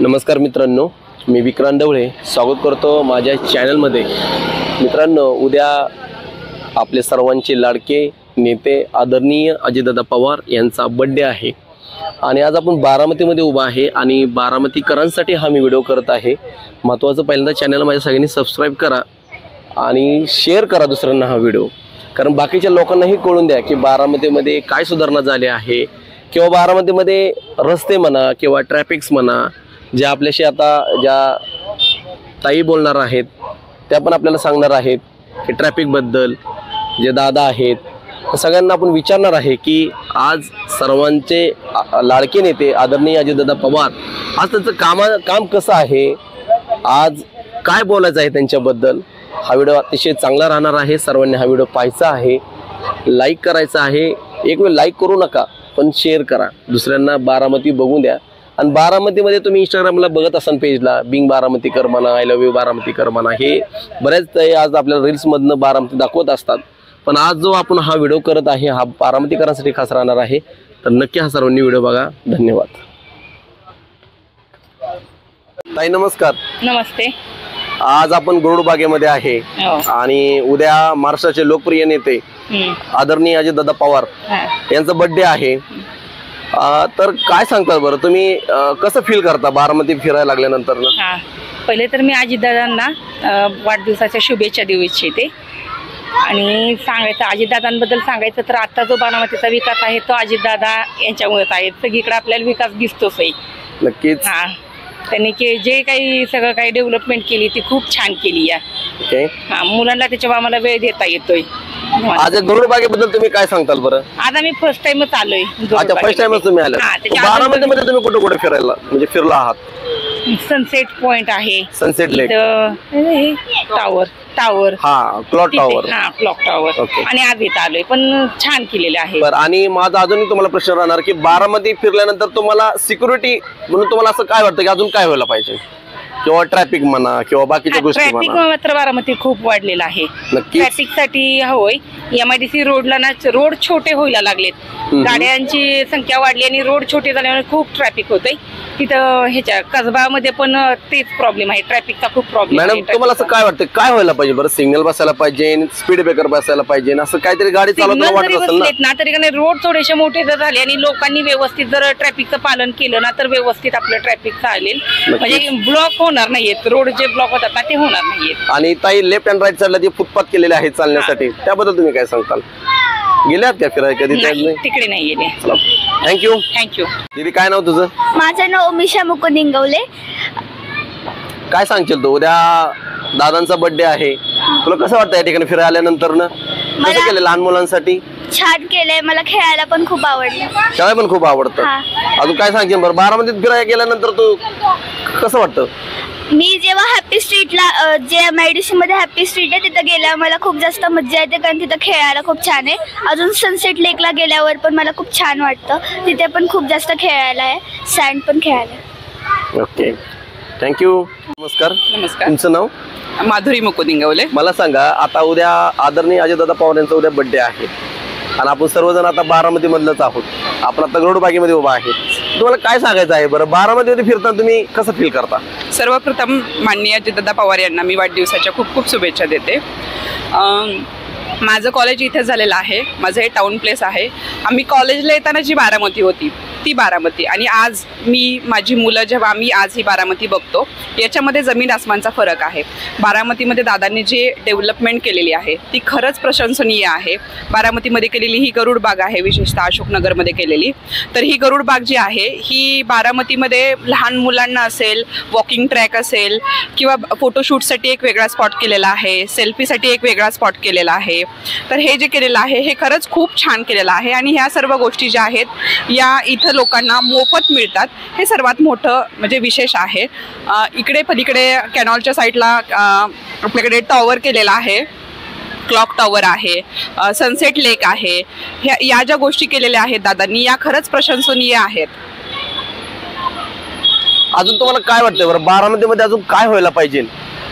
नमस्कार मित्रांनो, मी विक्रांत ढवळे स्वागत करतो माझ्या चॅनलमध्ये। मित्रांनो, उद्या आपले सर्वांचे लाडके नेते आदरणीय अजितदादा पवार यांचा बर्थडे आहे आणि आज आपण बारामतीमध्ये उभा आहे आणि बारामतीकरांसाठी हा मी व्हिडिओ करत आहे। महत्त्वाचं पहिल्यांदा चॅनल माझ्या सगळ्यांनी सबस्क्राइब करा आणि शेअर करा दुसऱ्यांना हा व्हिडिओ, कारण बाकीच्या लोकांनाही कळून द्या की बारामतीमध्ये काय सुधारणा झाली आहे किंवा बारामतीमध्ये रस्ते म्हणा किंवा ट्रॅफिक्स म्हणा, जे आपल्याशी आता ज्या ताई बोलणार आहेत त्या पण आपल्याला सांगणार आहेत की ट्रॅफिकबद्दल। जे दादा आहेत सगळ्यांना आपण विचारणार आहे की आज सर्वांचे लाडके नेते आदरणीय अजितदादा पवार आज त्यांचं काम कसं आहे, आज काय बोलायचं आहे त्यांच्याबद्दल। हा व्हिडिओ अतिशय चांगला राहणार आहे, सर्वांनी हा व्हिडिओ पाहायचा आहे, लाईक करायचा आहे। एक वेळ लाईक करू नका पण शेअर करा, दुसऱ्यांना बारामती बघून द्या। आणि बारामतीमध्ये तुम्ही इंस्टाग्रामला बघत असाल पेजला बिंग बारामतीकर म्हणा, आय लव्ह यू बारामतीकर म्हणा, हे बऱ्याच आज आपल्याला रील्समधनं बारामती दाखवत असतात। पण आज जो आपण हा व्हिडिओ करत आहे हा बारामतीकरांसाठी खास राहणार आहे, तर नक्की हा सर्वांनी व्हिडिओ बघा। धन्यवाद। ताई नमस्कार। नमस्ते। आज आपण गरुड बागेमध्ये आहे आणि उद्या महाराष्ट्राचे लोकप्रिय नेते आदरणीय अजितदादा पवार यांचा बर्थडे आहे, तर काय सांगतात बरं तुम्ही, कसं फील करता बारामती फिरायला लागल्यानंतर ना? पहिले तर मी अजितदादांना वाढदिवसाच्या शुभेच्छा देऊ इच्छिते आणि सांगायचं अजितदादांबद्दल सांगायचं तर आता जो बारामतीचा विकास आहे तो अजितदादा यांच्यामुळेच आहे। सगळीकडे आपल्याला विकास दिसतोच आहे। नक्कीच त्यांनी जे काही सगळं काही डेव्हलपमेंट केली ती खूप छान केली आहे। मुलांना त्याच्यावर आम्हाला वेळ देता येतोय। आज गरुड बागेबद्दल तुम्ही काय सांगताल बरं? आज आम्ही फर्स्ट टाइमच आलोय। अच्छा, फर्स्ट टाइमच तुम्ही आले बारामतीमध्ये? तुम्ही कुठे कुठे फिरायला म्हणजे फिरला आहात? सनसेट पॉइंट आहे, sunset lake, tower, clock tower, clock tower, आणि आज इथं आलोय पण छान केलेलं आहे। बरं, आणि माझा अजूनही तुम्हाला प्रश्न राहणार की बारामती फिरल्यानंतर तुम्हाला सिक्युरिटी म्हणून तुम्हाला असं काय वाटतं की अजून काय व्हायला पाहिजे, किंवा ट्रॅफिक म्हणा किंवा बाकीच्या गोष्टी? ट्रॅफिक मात्र बारामती खूप वाढलेला आहे। ट्रॅफिक साठी होय, MIDC रोडला ना रोड छोटे व्हायला लागलेत, गाड्यांची संख्या वाढली आणि रोड छोटे झाल्यामुळे खूप ट्रॅफिक होतंय तिथं। ह्याच्या कसबामध्ये पण तेच प्रॉब्लेम आहे, ट्रॅफिकचा खूप प्रॉब्लेम आहे। मॅडम तुम्हाला असं काय वाटतं काय व्हायला पाहिजे बरं? सिग्नल बसायला पाहिजे, स्पीड ब्रेकर बसायला पाहिजे, असं काहीतरी गाडी चालवताना वाटत असेल ना? तरी का रोड थोडेसे मोठे जर झाले आणि लोकांनी व्यवस्थित जर ट्रॅफिकचं पालन केलं ना तर व्यवस्थित आपलं ट्रॅफिक चालेल, म्हणजे ब्लॉक होणार नाहीयेत, रोड जे ब्लॉक होतात ना ते होणार नाहीयेत। आणि ताई लेफ्ट अँड राईट साईडला जे फुटपाथ केलेले आहेत चालण्यासाठी त्याबद्दल तुम्ही काय सांगताल? गेल्यात का फिरायला कधी? तिकडे नाही गेले। थँक्यू। दीदी काय नाव तुझं? माझं नाव उमिशा मुकुंद इंगवले। काय सांगशील तू, उद्या दादांचा बर्थडे आहे, तुला कसं वाटतं या ठिकाणी फिरायला आल्यानंतर ना? कसं केलं लहान मुलांसाठी? छान केलंय, मला खेळायला पण खूप आवडलं। खेळायला पण खूप आवडतं। अजून काय सांगशील बरं, बारामतीत फिरायला गेल्यानंतर तू कसं वाटतं? मी जेव्हा हॅपी स्ट्रीटला जे MIDC मध्ये हॅपी स्ट्रीट आहे तिथं गेल्यावर मला खूप जास्त मज्जा येते, कारण तिथं खेळायला खूप छान आहे। अजून सनसेट लेकला गेल्यावर पण मला खूप छान वाटतं, तिथे पण खूप जास्त खेळायला आहे, सँड पण खेळायला। Okay, thank you. नमस्कार। तुमचं नाव? माधुरी मुकुंद इंगवले। मला सांगा, आता उद्या आदरणीय अजितदादा पवार यांचा उद्या बर्थडे आहे आणि आपण सर्वजण आता बारामती मधलंच आहोत, आपण आता गरुड बागेमध्ये उभा आहे, तुम्हाला काय सांगायचं आहे बरं? बारामतीमध्ये फिरताना तुम्ही कसं फील करता? सर्वप्रथम माननीय अजितदादा पवार यांना मी वाढदिवसाच्या खूप खूप शुभेच्छा देते। माझं कॉलेज इथे झालेलं आहे, माझं हे टाउन प्लेस आहे। आम्ही कॉलेजला येताना जी बारामती होती ती बारामती आणि आज माझी मुलं जेव्हा आम्ही आज ही बारामती बघतो याच्यामध्ये जमीन आसमानचा फरक आहे। बारामतीमध्ये दादांनी जे डेव्हलपमेंट केलेली आहे ती खरंच प्रशंसनीय आहे। बारामतीमध्ये केलेली ही गरुड बाग आहे, विशेषतः अशोकनगरमध्ये केलेली, तर ही गरुड बाग जी आहे ही बारामतीमध्ये लहान मुलांना असेल, वॉकिंग ट्रॅक असेल किंवा फोटोशूटसाठी एक वेगळा स्पॉट केलेला आहे, सेल्फीसाठी एक वेगळा स्पॉट केलेला आहे। तर हे जे केलेलं आहे हे खरंच खूप छान केलेलं आहे आणि ह्या सर्व गोष्टी ज्या आहेत या इथं लोकांना मोफत मिळतात, हे सर्वात मोठं म्हणजे विशेष आहे। इकडे पलीकडे कॅनॉलच्या साईडला आपल्याकडे टॉवर केलेला आहे, क्लॉक टॉवर आहे, सनसेट लेक आहे, या ज्या गोष्टी केलेल्या आहेत दादांनी या खरंच प्रशंसनीय आहेत। अजून तुम्हाला काय वाटतं बरं बारामतीमध्ये अजून काय व्हायला पाहिजे?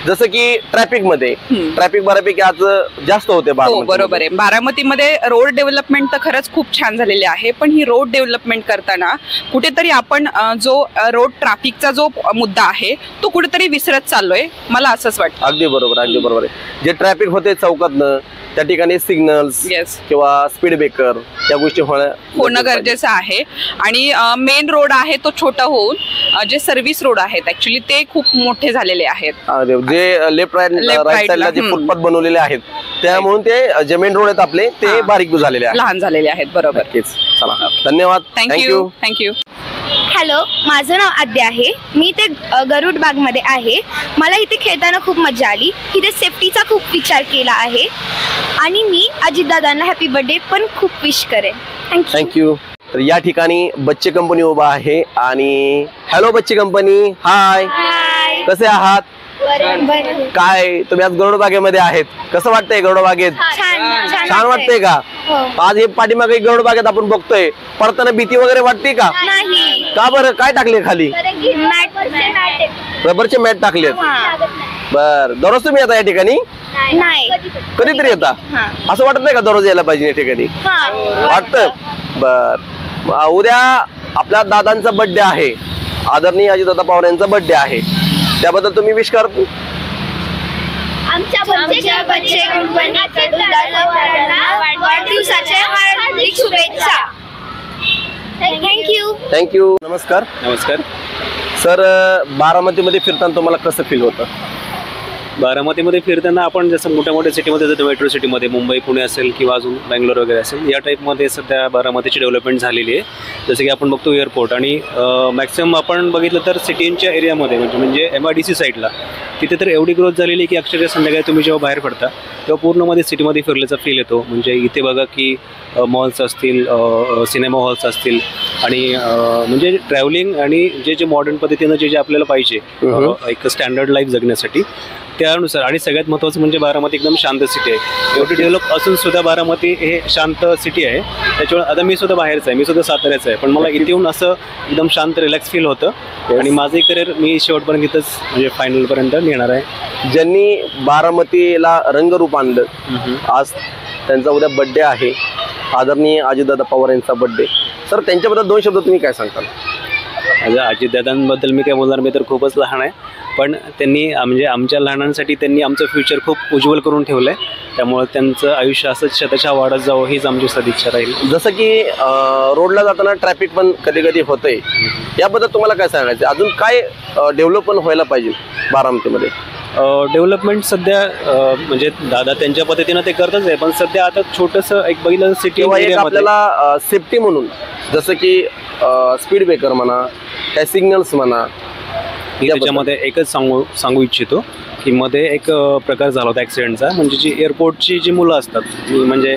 जसं की ट्रॅफिक बऱ्यापैकी आज जास्त होते हो बरोबर आहे. बारामतीमध्ये रोड डेव्हलपमेंट तर खरंच खूप छान झालेली आहे, पण ही रोड डेव्हलपमेंट करताना कुठेतरी आपण जो रोड ट्रॅफिकचा जो मुद्दा आहे तो कुठेतरी विसरत चाललोय, मला असंच वाटतं. अगदी बरोबर आहे. जे ट्रॅफिक होते चौकातनं त्या ठिकाणी सिग्नल्स किंवा स्पीड ब्रेकर त्या गोष्टी होणं गरजेचं आहे. आणि मेन रोड आहे तो छोटा होऊन जे सर्व्हिस रोड आहेत ऍक्च्युली ते खूप मोठे झालेले आहेत. जे लेफ्ट राईट साईडला जे फुटपाथ बनवलेले आहेत त्यामुळे ते जे मेन रोड आहेत आपले ते बारीक झालेले आहेत, लहान झालेले आहेत. बरोबर. चला धन्यवाद. थँक्यू. हॅलो, माझं नाव आद्या आहे. मी इथे गरुड बागमध्ये आहे. मला इथे खेळताना खूप मजा आली. इथे सेफ्टीचा खूप विचार केला आहे आणि मी अजितदादांना हॅपी बर्थडे पण खूप विश करेन. थँक्यू. तर या ठिकाणी बच्चे कंपनी उभा आहे आणि हॅलो बच्चे कंपनी, हाय, कसे आहात? काय तुम्ही आज गरुड बागेमध्ये आहेत, कसं वाटतंय गरुड बागेत? छान वाटतंय का? आज हे पाठीमागे गरुड बागेत आपण बघतोय, पडताना भीती वगैरे वाटते का? का बरं, काय टाकले खाली? रबरचे मॅट टाकलेत. बर, दररोज तुम्ही येता या ठिकाणी? कधीतरी येता? असं वाटत नाही का दररोज यायला पाहिजे या ठिकाणी? वाटतं. बर, उद्या आपल्या दादांचा बर्थडे आहे, आदरणीय अजितदादा पवार यांचा बर्थडे आहे, त्याबद्दल तुम्ही विश करतो? आमच्या बच्चे कंपनीच्या वाढदिवसाच्या हार्दिक शुभेच्छा. थँक्यू. नमस्कार. सर, बारामतीमध्ये फिरताना तुम्हाला कसं फील होतं? बारामतीमध्ये फिरताना आपण जसं मोठ्या सिटीमध्ये जातो, मेट्रो सिटीमध्ये मुंबई पुणे असेल किंवा अजून बँगलोर वगैरे असेल, या टाईपमध्ये सध्या बारामतीची डेव्हलपमेंट झालेली आहे. जसं की आपण बघतो एअरपोर्ट आणि मॅक्सिमम आपण बघितलं तर सिटीच्या एरियामध्ये म्हणजे MIDC साईडला तिथे तर एवढी ग्रोथ झालेली आहे की अक्षरशः संध्याकाळी तुम्ही जेव्हा बाहेर पडता तेव्हा पूर्णमध्ये सिटीमध्ये फिरल्याचा फील येतो. म्हणजे इथे बघा की मॉल्स असतील, सिनेमा हॉल्स असतील आणि म्हणजे ट्रॅव्हलिंग आणि जे मॉडर्न पद्धतीनं जे आपल्याला पाहिजे एक स्टँडर्ड लाईफ जगण्यासाठी त्यानुसार. आणि सगळ्यात महत्त्वाचं म्हणजे बारामती एकदम शांत सिटी आहे. एवढी डेव्हलप असून सुद्धा बारामती हे शांत सिटी आहे. त्याच्यामुळे आता मी सुद्धा बाहेरचं आहे, मी सुद्धा साताऱ्याचं आहे, पण मला इथे येऊन असं एकदम शांत रिलॅक्स फील होतं. आणि माझंही करिअर मी शेवटपर्यंत इथंच म्हणजे फायनलपर्यंत नेणार आहे. ज्यांनी बारामतीला रंगरूप आणलं, आज त्यांचा उद्या बर्थडे आहे, आदरणीय अजितदादा पवार यांचा बर्थडे. सर, त्यांच्याबद्दल 2 शब्द तुम्ही काय सांगताल? अजितदादांबद्दल मी काय बोलणार, मी तर खूपच लहान आहे, पण त्यांनी म्हणजे आमच्या लहानांसाठी त्यांनी आमचं फ्युचर खूप उज्ज्वल करून ठेवलं आहे. त्यामुळे त्यांचं आयुष्य असंच शतशः वाढत जावं हीच आमची सदिच्छा राहील. जसं की रोडला जाताना ट्रॅफिक पण कधी कधी होतंय, याबद्दल तुम्हाला काय सांगायचं? अजून काय डेव्हलपमेंट व्हायला पाहिजे बारामतीमध्ये? डेव्हलपमेंट सध्या म्हणजे दादा त्यांच्या पद्धतीनं ते करतच आहे, पण सध्या आता छोटंसं एक बघितलं सिटी आपल्याला सेफ्टी म्हणून जसं की स्पीड ब्रेकर म्हणा, काय सिग्नल्स म्हणा, मी त्याच्यामध्ये एकच सांगू इच्छितो की मध्ये एक प्रकार झाला होता ॲक्सिडेंटचा. म्हणजे जी एअरपोर्टची जी मुलं असतात, मी म्हणजे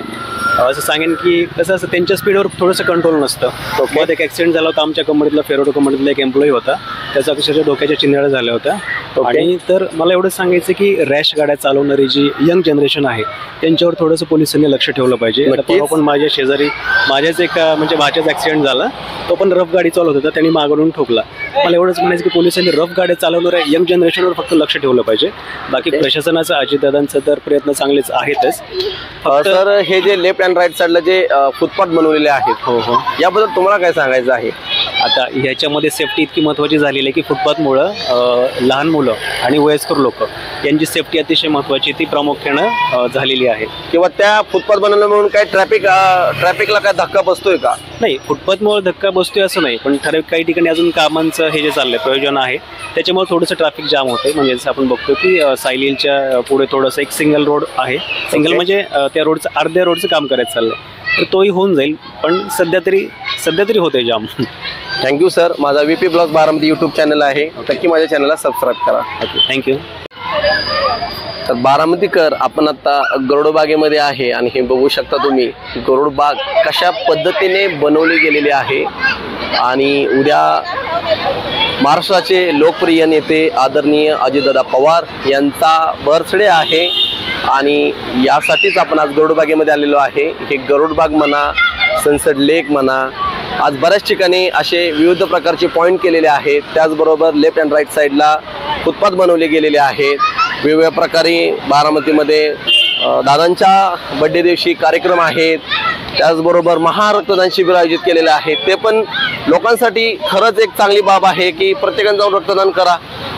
असं सांगेन की कसं असं त्यांच्या स्पीडवर थोडंसं कंट्रोल नसतं. मध्ये एक ॲक्सिडेंट झाला होता आमच्या कंपनीतला, फेरोडो कंपनीतला एक एम्प्लॉई होता, त्याचा अक्षरशः डोक्याच्या चिंध्याळ्या झाल्या होत्या. आणि तर मला एवढं सांगायचं की रॅश गाड्या चालवणारी जी यंग जनरेशन आहे त्यांच्यावर थोडंसं पोलिसांनी लक्ष ठेवलं पाहिजे. परवा पण माझ्या शेजारी माझ्याच एक म्हणजे भाच्याचा ॲक्सिडेंट झाला, तो पण रफ गाडी चालवत होता, त्यांनी मागवून ठोकला. मला एवढंच म्हणायचं की पोलिसांनी रफ गाड्या चालवणाऱ्या यंग जनरेशनवर फक्त लक्ष ठेवलं पाहिजे. बाकी प्रशासनाचं अजितदादांचं तर प्रयत्न चांगलेच आहेतच. सर, हे जे लेफ्ट अँड राईट साईडला जे फुटपाथ बनवलेले आहेत, हो, याबद्दल तुम्हाला काय सांगायचं आहे? आता ह्याच्यामध्ये सेफ्टी इतकी महत्त्वाची झालेली आहे की फुटपाथमुळं लहान मुलं आणि वयस्कर लोक यांची सेफ्टी अतिशय महत्त्वाची ती प्रामुख्यानं झालेली आहे. किंवा त्या फुटपाथ बनवल्यामुळे काय ट्रॅफिकला काय धक्का बसतोय का? नाही, फुटपाथमुळे धक्का बसतोय असं नाही, पण ठराविक काही ठिकाणी अजून कामांचं हे जे चाललंय प्रयोजन आहे त्याच्यामुळे थोडंसं ट्रॅफिक जाम होतंय. म्हणजे जसं आपण बघतो की सायलीलच्या पुढे थोडंसं एक सिंगल रोड आहे, सिंगल म्हणजे त्या रोडचं अर्ध्या रोडचं काम करायचं चाललंय, तर तोही होऊन जाईल, पण सध्या तरी होतंय जाम. Thank you sir. माझा VP blog Baramati YouTube channel आहे, नक्की माझ्या चॅनलला सबस्क्राईब करा. थँक्यू. तर बारामतीकर, आपण आता गरुडबागेमध्ये आहे आणि हे बघू शकता तुम्ही गरुडबाग कशा पद्धतीने बनवली गेलेली आहे. आणि उद्या महाराष्ट्राचे लोकप्रिय नेते आदरणीय अजितदादा पवार यांचा बर्थडे आहे आणि यासाठीच आपण आज गरुडबागेमध्ये आलेलो आहे. हे गरुडबाग म्हणा, सनसेट लेक म्हणा, आज बऱ्याच ठिकाणी असे विविध प्रकारचे पॉईंट केलेले आहेत. त्याचबरोबर लेफ्ट अँड राईट साईडला फुटपाथ बनवले गेलेले आहेत. वेगवेगळ्या प्रकारे बारामतीमध्ये दादांच्या बड्डे दिवशी कार्यक्रम आहेत, त्याचबरोबर महारक्तदान शिबिर आयोजित केलेले आहेत. ते पण लोकांसाठी खरंच एक चांगली बाब आहे की प्रत्येकाने जाऊन रक्तदान करा.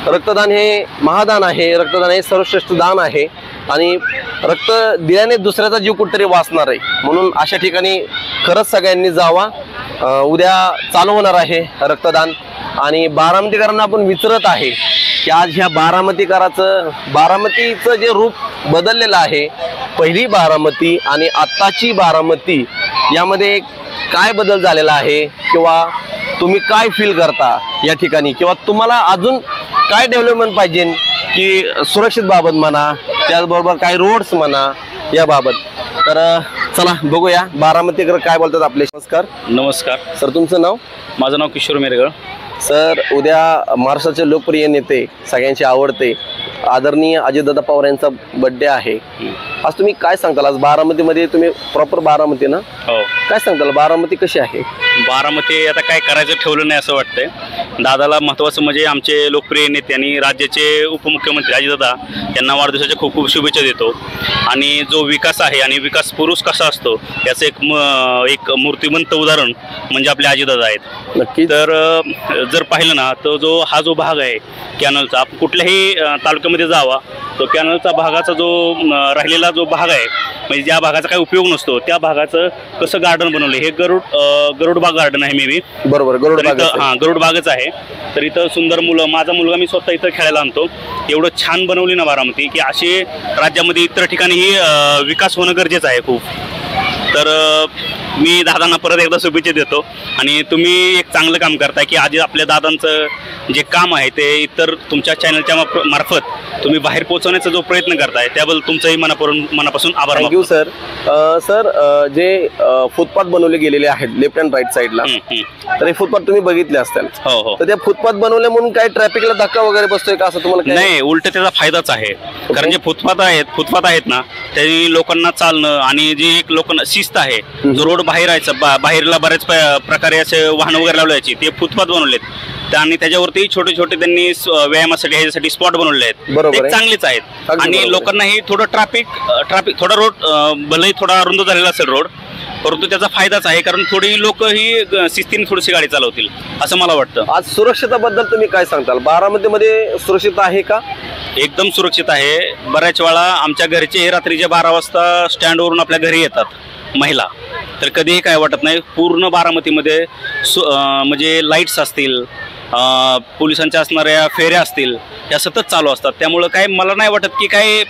रक्तदान हे महादान आहे, रक्तदान हे सर्वश्रेष्ठ दान आहे आणि रक्त दिल्याने दुसऱ्याचा जीव कुठेतरी वाचणार आहे. म्हणून अशा ठिकाणी खरंच सगळ्यांनी जावा. उद्या चालू होणार आहे रक्तदान आणि बारामतीकरांना आपण विचारत आहे की आज ह्या बारामतीचं जे रूप बदललेलं आहे, पहिली बारामती आणि आत्ताची बारामती यामध्ये काय बदल झालेला आहे किंवा तुम्ही काय फील करता या ठिकाणी, किंवा तुम्हाला अजून काय डेव्हलपमेंट पाहिजे की सुरक्षित बाबत म्हणा, त्याचबरोबर काय रोड्स म्हणा याबाबत. तर चला बघूया बारामतीकर काय बोलतात आपले. नमस्कार. नमस्कार सर, तुमचं नाव? माझं नाव किशोर मेरगळ. सर, उद्या महाराष्ट्राचे लोकप्रिय नेते, सगळ्यांचे आवडते आदरणीय अजितदादा पवार यांचा बड्डे आहे. आज तुम्ही काय सांगताल? आज बारामतीमध्ये तुम्ही प्रॉपर बारामती ना? हो. काय सांगताल, बारामती कशी आहे? बारामती आता काय करायचं ठेवलं नाही असं वाटतंय. दादाला महत्त्वाचं म्हणजे आमचे लोकप्रिय नेते आणि राज्याचे उपमुख्यमंत्री अजितदादा यांना वाढदिवसाच्या खूप खूप शुभेच्छा देतो. आणि जो विकास आहे आणि विकास पुरुष कसा असतो याचं एक मूर्तिमंत उदाहरण म्हणजे आपले अजितदादा आहेत. नक्की. तर जर पाहिलं ना तर हा जो भाग आहे कॅनलचा, आपण कुठल्याही तालुक्यामध्ये जावा तो कॅनलचा भागाचा जो राहिलेला जो भाग आहे म्हणजे ज्या भागाचा काही उपयोग नसतो त्या भागाचं कसं गार्डन बनवलं. हे गरुड बाग गार्डन आहे मे बी. बरोबर, गरुड बाग. हां, गरुड बागच आहे. तर इथं सुंदर मुलं, माझा मुलगा मी स्वतः इथं खेळायला आणतो. एवढं छान बनवली ना बारामती की असे राज्यामध्ये इतर ठिकाणीही विकास होणं गरजेचं आहे खूप. तर मी दादांना परत एकदा शुभेच्छा देतो आणि तुम्ही एक चांगलं काम करताय की आधी आपल्या दादांचं जे काम आहे ते इतर तुमच्या चॅनलच्या मार्फत तुम्ही बाहेर पोहोचवण्याचा जो प्रयत्न करताय त्याबद्दल तुमचंही मनापासून आभार. Thank you sir. सर, जे फुटपाथ बनवले गेलेले आहेत लेफ्ट अँड राईट साईडला, तर हे फुटपाथ तुम्ही बघितले असतील. हो हो. तर त्या फुटपाथ बनवले म्हणून काही ट्रॅफिकला धक्का वगैरे बसतोय का असं तुम्हाला? नाही, उलट त्याचा फायदाच आहे. कारण जे फुटपाथ आहेत ना त्यांनी लोकांना चालणं आणि जी एक लोकांना शिस्त आहे, जो रोड बाहेर आहे बाहेरला बऱ्याच प्रकारे असे वाहन वगैरे लावल्याची ते फुटपाथ बनवलेत आणि त्याच्यावरती छोटे छोटे त्यांनी व्यायामासाठी ह्याच्यासाठी स्पॉट बनवले आहेत. ते चांगलेच आहेत. आणि लोकांनाही थोडं ट्रॅफिक थोडा रोड भलेही थोडा रुंद झालेला असेल रोड, परंतु त्याचा फायदाच आहे कारण थोडी लोक ही शिस्तीने थोडीशी गाडी चालवतील असं मला वाटतं. आज सुरक्षिततेबद्दल तुम्ही काय सांगताल? बारामतीमध्ये सुरक्षित आहे का? एकदम सुरक्षित आहे. बऱ्याच वेळा आमच्या घरचे रात्रीच्या 12 वाजता स्टँडवरून आपल्या घरी येतात महिला, तर कधीही काय वाटत नाही. पूर्ण बारामतीमध्ये म्हणजे लाईट्स असतील, पोलिसांच्या असणाऱ्या फेऱ्या असतील, या सतत चालू असतात. त्यामुळं काय मला नाही वाटत की काय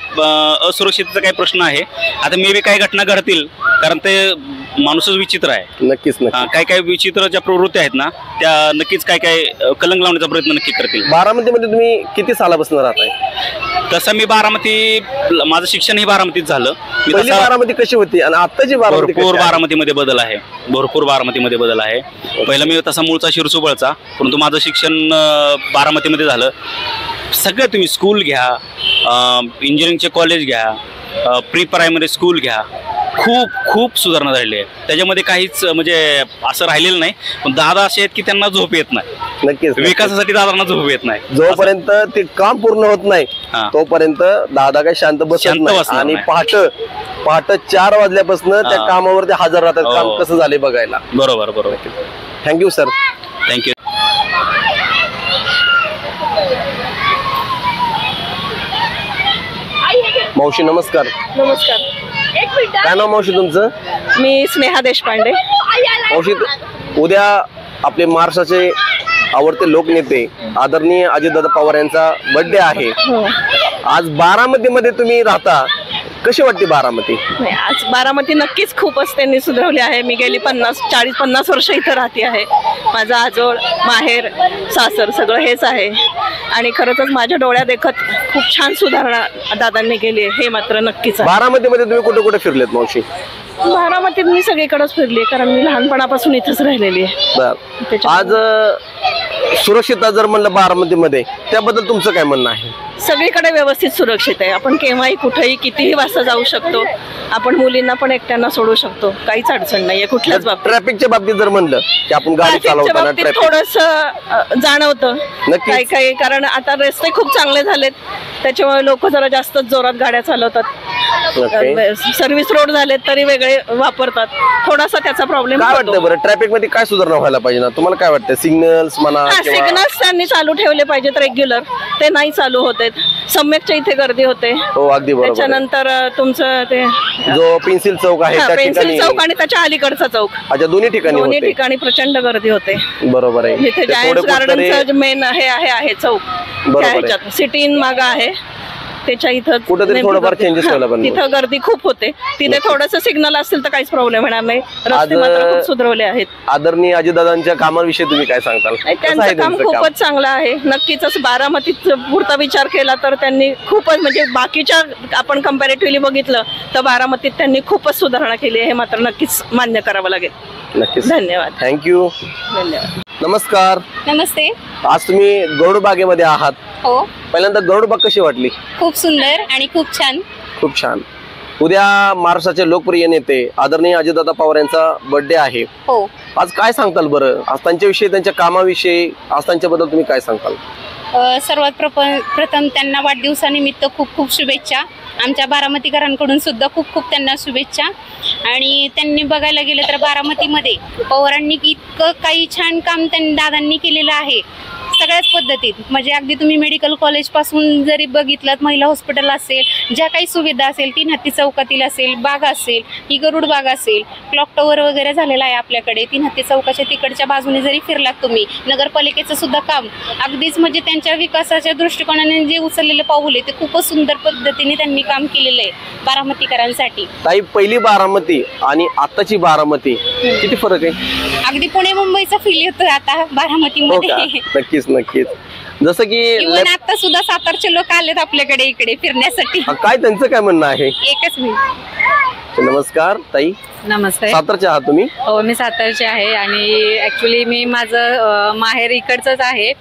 असुरक्षिततेचा काही प्रश्न आहे. आता मे बी काही घटना घडतील कारण ते माणूसच विचित्र आहे. नक्कीच. काय विचित्र ज्या प्रवृत्ती आहेत ना त्या नक्कीच काय कलंक लावण्याचा प्रयत्न नक्की करतील. बारामतीमध्ये तुम्ही किती सालापासून राहताय? तसं मी माझं शिक्षण ही बारामतीत झालं. पहिली बारामती कशी होती आणि आत्ताची बारामती? भरपूर बारामतीमध्ये बदल आहे. पहिलं मी तसा मूळचा शिरसोबळचा, परंतु माझं शिक्षण बारामतीमध्ये झालं. सगळं तुम्ही स्कूल घ्या, इंजिनिअरिंगचे कॉलेज घ्या, प्री प्रायमरी स्कूल घ्या, खूप सुधारणा झालेली आहे. त्याच्यामध्ये काहीच म्हणजे असं राहिलेलं नाही. पण दादा असे आहेत की त्यांना झोप येत नाही. नक्कीच. विकासासाठी दादांना झोप येत नाही. जोपर्यंत ते काम पूर्ण होत नाही तोपर्यंत दादा काही शांत बसत नाही. आणि पहाटे 4 वाजल्यापासून त्या कामावरती हजर राहतात. काम कसं झाले बघायला. बरोबर. Thank you sir. थँक्यू. मावशी नमस्कार. नमस्कार. काय नाव मावशी तुमचं? मी स्नेहा देशपांडे. मावशी, उद्या आपले महाराष्ट्राचे आवडते लोकनेते आदरणीय अजितदादा पवार यांचा बर्थडे आहे. आज बारामतीमध्ये तुम्ही राहता, कशी वाटते बारामती? आज बारामती नक्कीच खूपच त्यांनी सुधारली आहे. मी गेली 40-50 वर्ष इथं राहते आहे. माझा आजोळ, माहेर, सासर सगळं हेच आहे आणि खरंच माझ्या डोळ्यात देखत खूप छान सुधारणा दादांनी केली आहे, हे मात्र नक्कीच आहे. बारामतीमध्ये तुम्ही कुठे कुठे फिरलेत मावशी? बारामतीत मी सगळीकडेच फिरली कारण मी लहानपणापासून इथंच राहिलेली आहे. आज सुरक्षितता जर म्हणलं बारामतीमध्ये, त्याबद्दल तुमचं काय म्हणणं आहे? सगळीकडे व्यवस्थित सुरक्षित आहे. आपण केव्हाही कुठेही कितीही वाजता जाऊ शकतो. आपण मुलींना पण एकट्यांना सोडू शकतो. काहीच अडचण नाहीये कुठल्याच बाबतीत. ट्रॅफिकच्या बाबतीत जर म्हणलं की आपण गाडी ट्रॅफिकच्या चालवताना बाबतीत थोडंसं जाणवतं नक्कीच. काही काही, कारण आता रस्ते खूप चांगले झालेत त्याच्यामुळे लोक जरा जास्तच जोरात गाड्या चालवतात. सर्व्हिस रोड झालेत तरी वेगळे वापरतात. थोडासा त्याचा प्रॉब्लेम काय वाटतं बरं ट्रॅफिक मध्ये काय सुधारणा व्हायला पाहिजे ना तुम्हाला काय वाटतं? सिग्नल्स म्हणा किंवा सिग्नल्स त्यांनी चालू ठेवले पाहिजेत रेग्युलर, ते नाही चालू होत आहेत. सम्यकच्या इथे गर्दी होते. हो अगदी बरोबर आहे. त्याच्यानंतर तुमचं ते जो पेन्सिल चौक आहे त्या पेन्सिल ठिकाणी चौक आणि त्याच्या अलीकडचा चौक, अच्छा दोन्ही ठिकाणी दोन्ही होते. ठिकाणी प्रचंड गर्दी होते. बरोबर आहे. इथे ते जायंट्स थोडे गार्डनचं मेन आहे चौक, बरोबर त्या आहे. ह्याच्यात सिटी इन मागं आहे त्याच्या इथं कुठेतरी नेमकी थोडंफार गर्दी. changes व्हायला पाहिजे. तिथं गर्दी खूप होते. तिथे थोडंसं सिग्नल असतील तर काहीच प्रॉब्लेम येणार नाही. रस्ते मात्र खूप सुधारवले आहेत. आदरणीय अजितदादांच्या कामाविषयी तुम्ही काय सांगताल? कसं आहे त्यांचं काम त्यांचं काम? खूपच चांगलं आहे. नक्कीच असं बारामतीत पुरता विचार केला तर त्यांनी खूपच म्हणजे बाकीच्या आपण कम्पॅरेटिव्हली बघितलं तर बारामतीत त्यांनी खूपच सुधारणा केली आहे. हे मात्र नक्कीच मान्य करावं लागेल. नक्कीच. धन्यवाद. थँक्यू. धन्यवाद. नमस्कार. नमस्ते. आज तुम्ही गरुड बागेमध्ये आहात. हो, पहिल्यांदा गरुड बाग कशी वाटली? खूप सुंदर आणि खूप छान. खूप छान. उद्या महाराष्ट्राचे लोकप्रिय नेते आदरणीय अजितदादा पवार यांचा बर्थडे आहे. हो, आज काय सांगताल बरं? आज त्यांच्याविषयी, त्यांच्या कामाविषयी, आज त्यांच्याबद्दल तुम्ही काय सांगताल? सर्वात प्रथम त्यांना वाढदिवसानिमित्त खूप खूप शुभेच्छा. आमच्या बारामतीकरांकडून सुद्धा खूप खूप त्यांना शुभेच्छा. आणि त्यांनी बघायला गेलं तर बारामतीमध्ये पवारांनी इतकं काही छान काम दादांनी केलेलं आहे सगळ्याच पद्धतीत. म्हणजे अगदी तुम्ही मेडिकल कॉलेजपासून जरी बघितलात, महिला हॉस्पिटल असेल, ज्या काही सुविधा असेल, 3 हत्ती चौकातील असेल, बाग असेल, ही गरुड बाग असेल, क्लॉक टॉवर वगैरे झालेला आहे आपल्याकडे. 3 हत्ती चौकाच्या तिकडच्या बाजूने जरी फिरलात तुम्ही, नगरपालिकेचं सुद्धा काम अगदीच म्हणजे त्यांच्या विकासाच्या दृष्टिकोनाने जे उचललेलं पाऊल आहे ते खूपच सुंदर पद्धतीने त्यांनी काम केलेलं आहे बारामतीकरांसाठी. ताई, पहिली बारामती आणि आताची बारामती किती फरक आहे? अगदी पुणे मुंबईचा फील येतोय आता हो बारामतीमध्ये. का? नक्कीच नक्कीच. जसं की इव्हन आता सुद्धा सातारचे लोक आलेत आपल्याकडे इकडे फिरण्यासाठी. काय त्यांचं काय म्हणणं आहे? एकच मिनिट. नमस्कार ताई. नमस्ते. सातारचे आहात तुम्ही? हो, मी सातारचे आहे आणि ॲक्च्युली मी माझं माहेर इकडचंच आहे.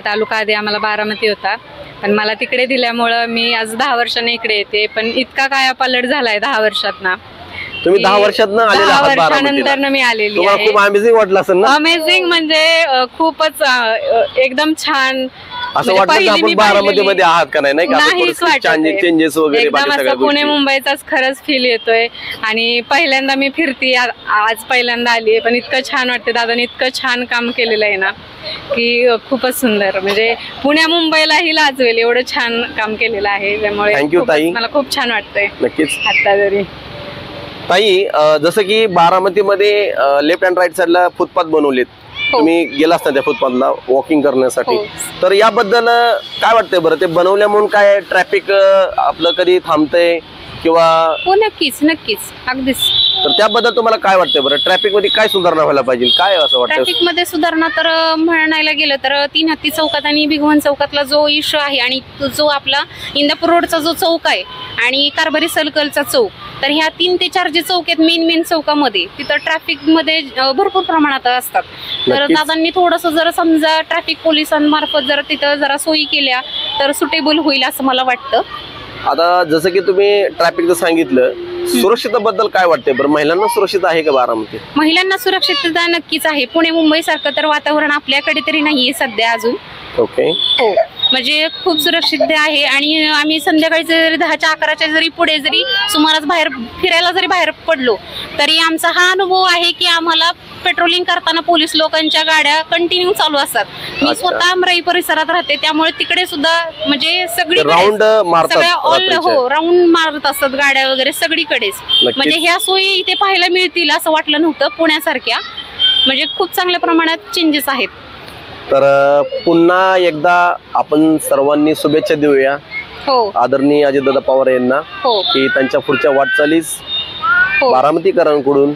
तालुका आधी आम्हाला बारामती होता, पण मला तिकडे दिल्यामुळं मी आज 10 वर्षांनी इकडे येते. पण इतका कायापालट झालाय 10 वर्षात ना. तुम्ही 10 वर्षातनं आलेला आहात बारामतीला. वर्षानंतर मी आलेली तुम्हाला आहे. खूप अमेझिंग वाटलं असेल ना? अमेझिंग म्हणजे खूपच एकदम छान. असं म्हणजे वाटलं की पहिली आपण मी बारामती मध्ये पाहिलेली- आहात का नाही? नाही का? आता नाहीच थोडंसं वाटत. चेंजेस वगैरे एकदम बाकी सगळ्या असं पुणे गोष्टी. मुंबईचाच खरंच फील येतोय. आणि पहिल्यांदा मी फिरते, आज पहिल्यांदा आली आहे, पण इतकं छान वाटतं. दादाने इतकं छान काम केलेलं आहे ना की खूपच सुंदर. म्हणजे पुण्या मुंबईलाही लाजवेल एवढं छान काम केलेलं आहे. त्यामुळे Thank you, ताई. मला खूप छान वाटतंय नक्कीच. आता जरी. ताई, जसं की बारामतीमध्ये लेफ्ट अँड राईट साईडला फुटपाथ बनवलेत. तुम्ही गेला असता त्या फुटपाथला वॉकिंग करण्यासाठी. हो. तर याबद्दल काय वाटतंय बरं? ते बनवल्यामुळे काय ट्रॅफिक आपलं कधी थांबतंय किंवा हो, नक्कीच नक्कीच अगदीच. तर त्याबद्दल तुम्हाला काय वाटतंय बरं? ट्रॅफिक मध्ये काय सुधारणा व्हायला पाहिजे? काय असं वाटतं? ट्रॅफिक मध्ये सुधारणा तर म्हणायला गेलं तर 3 हत्ती चौकात आणि भिगवण चौकातला जो इश्यू आहे आणि जो आपला इंदापूर रोडचा जो चौक आहे आणि कारभारी सर्कलचा चौक, तर ह्या 3 ते 4 जे चौक आहेत मेन चौकामध्ये, तिथं ट्रॅफिक मध्ये भरपूर प्रमाणात असतात. तर नक्कीच. दादांनी थोडंसं जर समजा ट्रॅफिक पोलिसांमार्फत जर तिथं जरा सोयी केल्या तर सुटेबल होईल असं मला वाटतं. आता जसं की तुम्ही ट्रॅफिकचं सांगितलं, सुरक्षिततेबद्दल काय वाटतंय बरं? महिलांना सुरक्षित आहे का बारामती? महिलांना सुरक्षितता नक्कीच आहे. पुणे मुंबई सारखं तर वातावरण आपल्याकडे तरी नाहीये सध्या अजून. ओके. हो, म्हणजे खूप सुरक्षित आहे. आणि आम्ही संध्याकाळी जरी 10-11च्या जरी पुढे जरी सुमारास बाहेर फिरायला जरी बाहेर पडलो तरी आमचा हा अनुभव आहे की आम्हाला पेट्रोलिंग करताना पोलीस लोकांच्या गाड्या कंटिन्यू चालू असतात. मी स्वतः अमराई परिसरात राहते, त्यामुळे तिकडे सुद्धा म्हणजे सगळी राऊंड मारतात सगळ्या ऑल रात्रीच्या. हो राऊंड मारत असतात गाड्या वगैरे सगळीकडेच. म्हणजे ह्या सोयी इथे पाहायला मिळतील असं वाटलं नव्हतं पुण्यासारख्या. म्हणजे खूप चांगल्या प्रमाणात चेंजेस आहेत. तर पुन्हा एकदा आपण सर्वांनी शुभेच्छा देऊया हो आदरणीय अजितदादा पवार यांना हो की त्यांच्या पुढच्या वाटचालीस हो, बारामतीकरांकडून,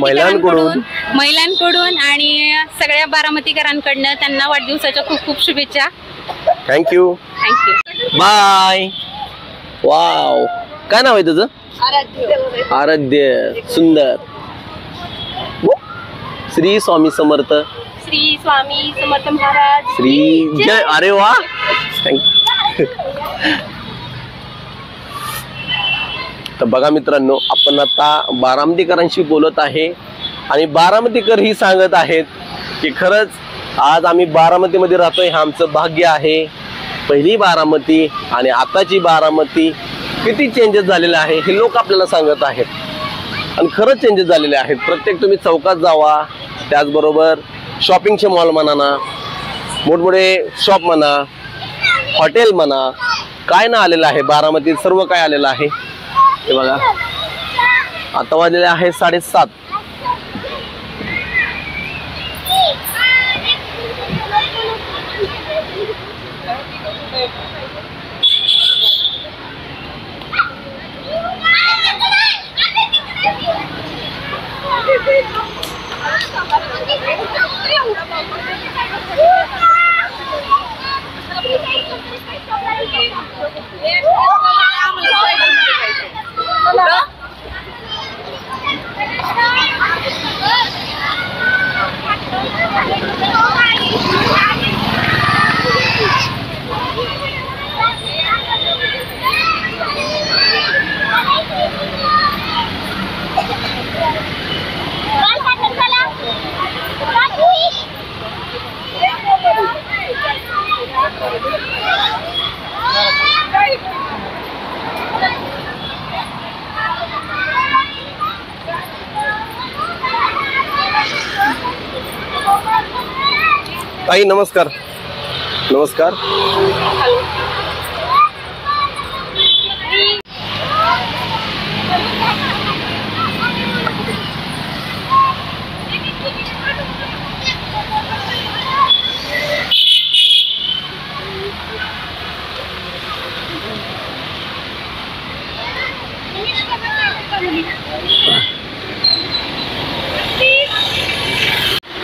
महिलांकडून आणि सगळ्या बारामतीकरांकडनं त्यांना वाढदिवसाच्या खूप खूप शुभेच्छा. थँक्यू. थँक्यू. बाय. वाव, काय नाव आहे तुझं? आराध्य. सुंदर. श्री स्वामी समर्थ. श्री स्वामी समर्थ महाराज. श्री जय. अरे वा, थँक्यू. तर बघा मित्रांनो, आपण आता बारामतीकरांशी बोलत आहे आणि बारामतीकर ही सांगत आहेत की खरंच आज आम्ही बारामतीमध्ये राहतोय, हे आमचं भाग्य आहे. पहिली बारामती आणि आताची बारामती किती चेंजेस झालेले आहे हे लोक आपल्याला सांगत आहेत. आणि खरंच चेंजेस झालेले आहेत. प्रत्येक तुम्ही चौकात जावा, त्याचबरोबर शॉपिंगचे मॉल म्हणा ना, मोठमोठे शॉप म्हणा, हॉटेल म्हणा, काय ना आलेलं आहे बारामतीत, सर्व काय आलेलं आहे. हे बघा, आता वाजलेले आहे 7:30. ताई नमस्कार. नमस्कार.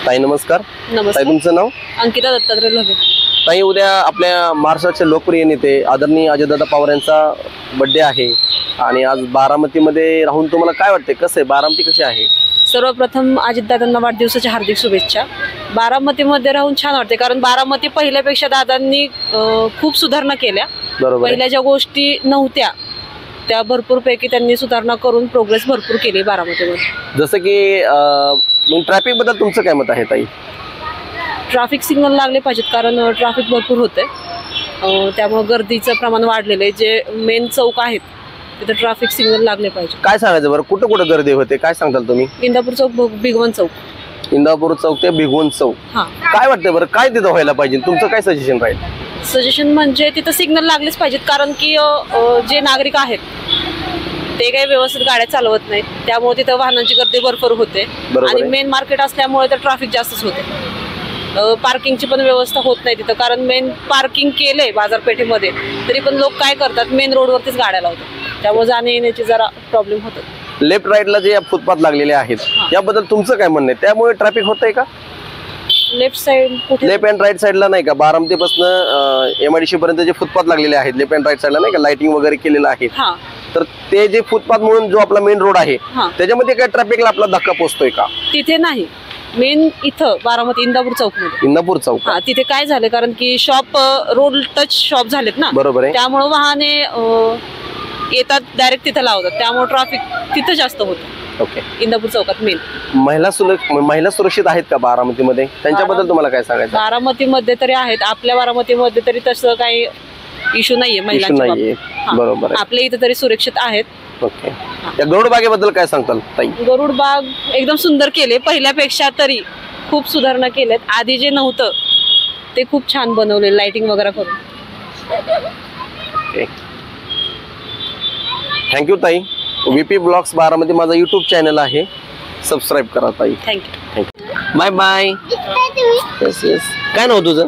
ताई नमस्कार. ताई तुमचं नाव? अंकिता दत्तात्रय लोहे. ताई, उद्या आपल्या महाराष्ट्राचे लोकप्रिय नेते आदरणीय अजितदादा पवार यांचा बर्थडे आहे आणि आज बारामतीमध्ये राहून तुम्हाला काय वाटते, कसं आहे बारामती, कशी आहे? सर्वप्रथम अजितदादांना वाढदिवसाच्या हार्दिक शुभेच्छा. बारामतीमध्ये राहून छान वाटते, कारण बारामती पहिल्यापेक्षा दादांनी खूप सुधारणा केल्या. बरोबर. पहिल्या ज्या गोष्टी नव्हत्या त्या भरपूर पैकी त्यांनी सुधारणा करून प्रोग्रेस भरपूर केली बारामतीमध्ये. जसं की मग ट्रॅफिक बद्दल तुमचं काय मत आहे ताई? ट्रॅफिक सिग्नल लागले पाहिजेत, कारण ट्रॅफिक भरपूर होते, त्यामुळे गर्दीचं प्रमाण वाढलेलं आहे. जे मेन चौक आहेत तिथे ट्रॅफिक सिग्नल लागले पाहिजे. काय सांगायचं बरं, कुठं कुठं गर्दी होते, काय सांगताल तुम्ही? इंदापूर चौक, भिगवण चौक. इंदापूर चौक ते भिगवण चौक. काय वाटतं बरं, काय तिथं व्हायला पाहिजे, तुमचं काय सजेशन राहील? सजेशन म्हणजे तिथं सिग्नल लागलेच पाहिजेत, कारण की जे नागरिक आहेत ते काही व्यवस्थित गाड्या चालवत नाहीत, त्यामुळे तिथं वाहनांची गर्दी भरपूर होते आणि मेन मार्केट असल्यामुळे तर ट्रॅफिक जास्तच होते. पार्किंगची पण व्यवस्था होत नाही तिथं, कारण मेन पार्किंग केलंय बाजारपेठेमध्ये तरी पण लोक काय करतात, मेन रोडवरतीच गाड्या लावतात, त्यामुळे जाणे येण्याची जरा प्रॉब्लेम होतात. लेफ्ट राईटला जे फुटपाथ लागलेले आहेत याबद्दल तुमचं काय म्हणणं आहे? त्यामुळे ट्रॅफिक होतंय का? लेफ्ट साइड कुठे? लेफ्ट अँड राईट साईडला नाही का, बारामतीपासून MIDC पर्यंत जे फुटपाथ लागलेले आहेत लेफ्ट अँड राईट साईडला नाही का, लाइटिंग वगैरे केलेलं आहे, तर ते जे फुटपाथ म्हणून जो आपला मेन रोड आहे त्याच्यामध्ये काय ट्रॅफिकला आपला धक्का पोहोचतोय का? तिथे नाही, मेन इथं बारामती इंदापूर चौक मध्ये. इंदापूर चौक. तिथे काय झालं, कारण की शॉप रोड टच शॉप झालेत ना, बरोबर आहे, त्यामुळे वाहने येतात डायरेक्ट तिथे लावतात, त्यामुळे ट्रॅफिक तिथं जास्त होतं. ओके. इंदापूर चौकात मेन. महिला सुरक्षित आहेत का बारामतीमध्ये, त्यांच्याबद्दल तुम्हाला काय सांगायचं? बारामतीमध्ये तरी आहेत, आपल्या बारामतीमध्ये तरी तसं काही इश्यू नाहीये महिलांच्या. बरोबर. आपल्या इथे तरी सुरक्षित आहेत. ओके. या गरुड बागेबद्दल काय सांगताल ताई? गरुड बाग एकदम सुंदर केले, पहिल्यापेक्षा तरी खूप सुधारणा केल्यात. आधी जे नव्हतं ते खूप छान बनवले, लाइटिंग वगैरे करून. थँक्यू ताई. VP ब्लॉग्स बारामती माझा YouTube चॅनल आहे, सबस्क्राईब करा ताई. थँक्यू. Bye bye. काय नाव तुझं?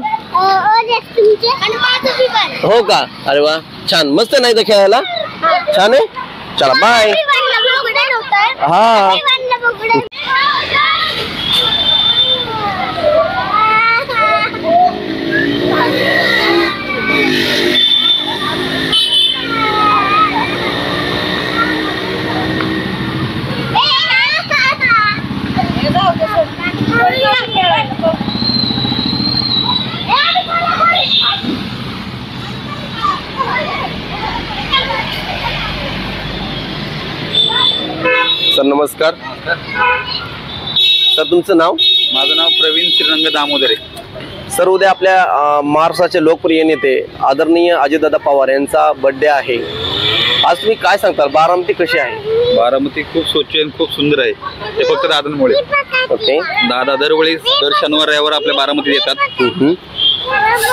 हो का? अरे वा, छान, मस्त नाही तर खेळायला छान आहे. चला बाय. हा. सर नमस्कार. सर तुमचं नाव? माझं नाव प्रवीण श्रीरंग दामोदरे. सर उद्या आपल्या महाराष्ट्राचे लोकप्रिय नेते आदरणीय अजितदादा पवार यांचा बर्थडे आहे. आज तुम्ही काय सांगताल, बारामती कशी आहे? बारामती खूप स्वच्छ आणि खूप सुंदर आहे. ते फक्त दादांमुळे. ओके. दादा दरवेळी दर शनिवार रविवार आपल्या बारामतीत येतात.